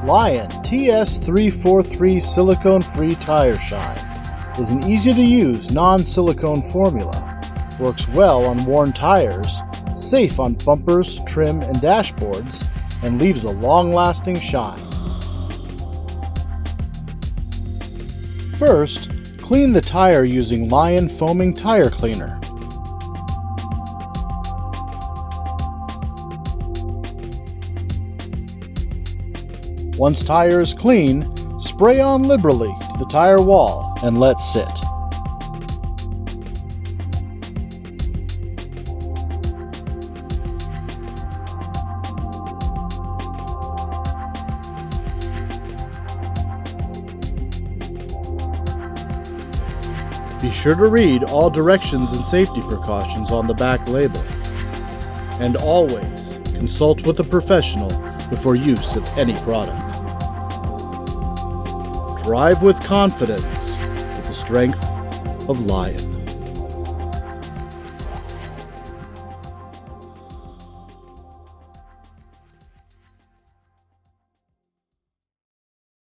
Lion TS343 silicone-free tire shine is an easy-to-use non-silicone formula. Works well on worn tires, safe on bumpers, trim, and dashboards, and leaves a long-lasting shine. First, clean the tire using Lion Foaming Tire Cleaner. Once tire is clean, spray on liberally to the tire wall and let sit. Be sure to read all directions and safety precautions on the back label. And always consult with a professional before use of any product. Drive with confidence with the strength of Lion.